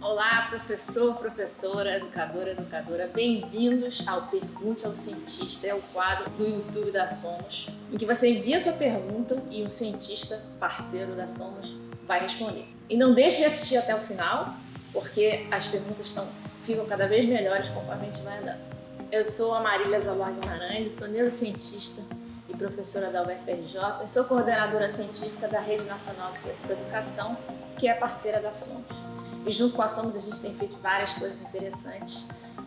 Olá, professor, professora, educador, educadora, bem-vindos ao Pergunte ao Cientista, é o quadro do YouTube da Somos, em que você envia sua pergunta e um cientista parceiro da Somos vai responder. E não deixe de assistir até o final, porque as perguntas ficam cada vez melhores conforme a gente vai andando. Eu sou a Marília Zalar Guimarães, sou neurocientista e professora da UFRJ, sou coordenadora científica da Rede Nacional de Ciência para a Educação, que é parceira da Somos. E junto com a Somos a gente tem feito várias coisas interessantes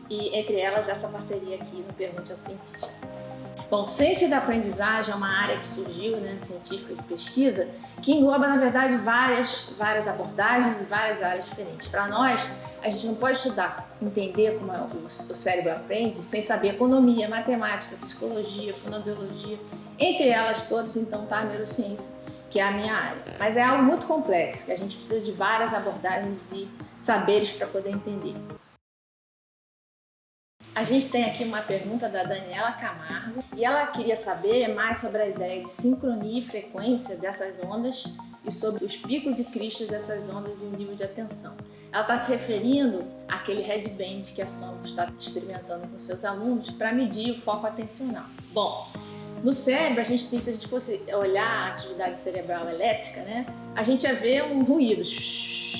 e entre elas essa parceria aqui no Pergunte ao Cientista. Bom, ciência da aprendizagem é uma área que surgiu, científica de pesquisa, que engloba na verdade várias abordagens e várias áreas diferentes. Para nós, a gente não pode estudar, entender como o cérebro aprende sem saber economia, matemática, psicologia, fonoaudiologia, entre elas todas então está a neurociência, que é a minha área. Mas é algo muito complexo, que a gente precisa de várias abordagens e saberes para poder entender. A gente tem aqui uma pergunta da Daniela Camargo e ela queria saber mais sobre a ideia de sincronia e frequência dessas ondas e sobre os picos e cristas dessas ondas e o nível de atenção. Ela está se referindo àquele headband que a Somos está experimentando com seus alunos para medir o foco atencional. Bom, no cérebro, se a gente fosse olhar a atividade cerebral elétrica, a gente ia ver um ruído,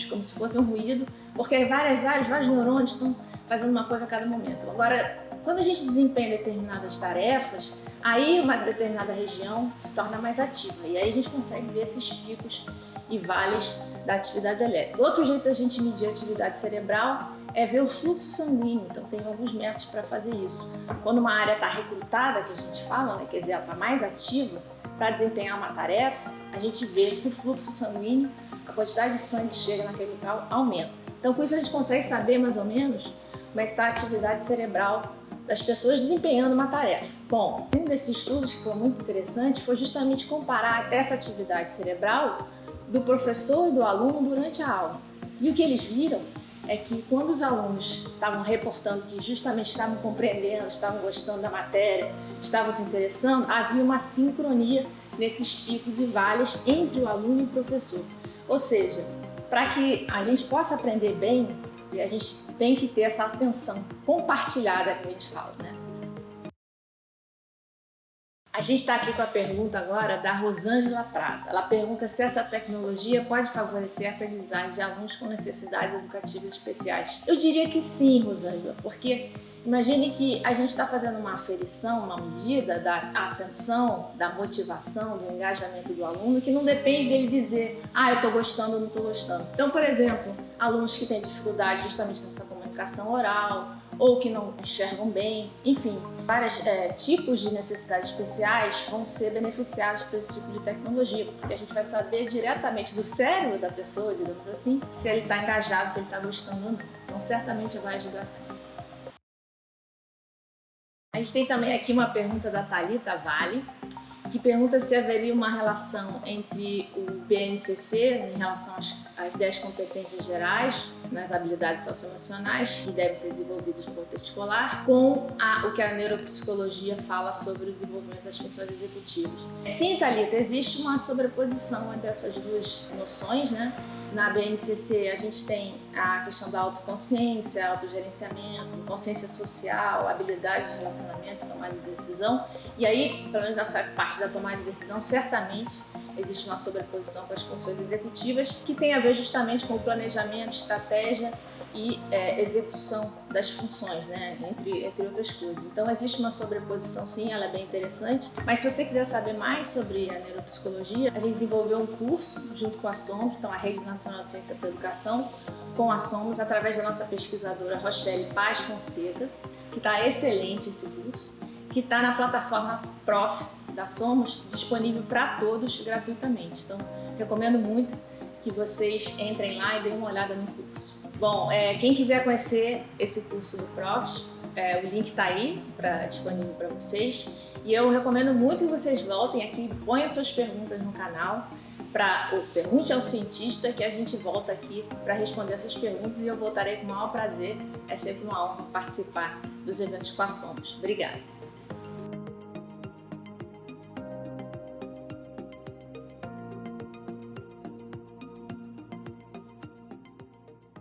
como se fosse um ruído, porque várias áreas, vários neurônios estão fazendo uma coisa a cada momento. Agora, quando a gente desempenha determinadas tarefas, aí uma determinada região se torna mais ativa e aí a gente consegue ver esses picos e vales da atividade elétrica. Outro jeito da gente medir a atividade cerebral é ver o fluxo sanguíneo, então tem alguns métodos para fazer isso. Quando uma área está recrutada, que a gente fala, quer dizer, ela está mais ativa para desempenhar uma tarefa, a gente vê que o fluxo sanguíneo, a quantidade de sangue que chega naquele local aumenta. Então com isso a gente consegue saber mais ou menos como é que está a atividade cerebral das pessoas desempenhando uma tarefa. Bom, um desses estudos que foi muito interessante foi justamente comparar essa atividade cerebral do professor e do aluno durante a aula. E o que eles viram é que quando os alunos estavam reportando que justamente estavam compreendendo, estavam gostando da matéria, estavam se interessando, havia uma sincronia nesses picos e vales entre o aluno e o professor. Ou seja, para que a gente possa aprender bem, a gente tem que ter essa atenção compartilhada que a gente fala, A gente está aqui com a pergunta agora da Rosângela Prata. Ela pergunta se essa tecnologia pode favorecer a aprendizagem de alunos com necessidades educativas especiais. Eu diria que sim, Rosângela, porque imagine que a gente está fazendo uma aferição, uma medida da atenção, da motivação, do engajamento do aluno, que não depende dele dizer, eu estou gostando ou não estou gostando. Então, por exemplo, alunos que têm dificuldade justamente nessa comunicação oral, ou que não enxergam bem, enfim, vários tipos de necessidades especiais vão ser beneficiados por esse tipo de tecnologia, porque a gente vai saber diretamente do cérebro da pessoa, digamos assim, se ele está engajado, se ele está gostando ou não. Então, certamente vai ajudar sim. A gente tem também aqui uma pergunta da Thalita Vale, que pergunta se haveria uma relação entre o BNCC em relação às 10 competências gerais, nas habilidades socioemocionais que devem ser desenvolvidas no contexto escolar, com o que a neuropsicologia fala sobre o desenvolvimento das funções executivas. Sim, Thalita, existe uma sobreposição entre essas duas noções, Na BNCC a gente tem a questão da autoconsciência, autogerenciamento, consciência social, habilidade de relacionamento, tomada de decisão. E aí, pelo menos nessa parte da tomada de decisão, certamente existe uma sobreposição com as funções executivas que tem a ver justamente com o planejamento, estratégia e execução das funções, entre outras coisas. Então existe uma sobreposição sim, ela é bem interessante, mas se você quiser saber mais sobre a neuropsicologia, a gente desenvolveu um curso junto com a Somos, então a Rede Nacional de Ciência para a Educação, com a Somos, através da nossa pesquisadora Rochelle Paz Fonseca, que está excelente esse curso, que está na plataforma Prof da Somos, disponível para todos gratuitamente. Então recomendo muito que vocês entrem lá e deem uma olhada no curso. Bom, quem quiser conhecer esse curso do Profs, o link está aí disponível para vocês. E eu recomendo muito que vocês voltem aqui e ponham suas perguntas no canal para o Pergunte ao Cientista, que a gente volta aqui para responder essas perguntas e eu voltarei com o maior prazer. É sempre uma honra participar dos eventos com a Somos. Obrigada!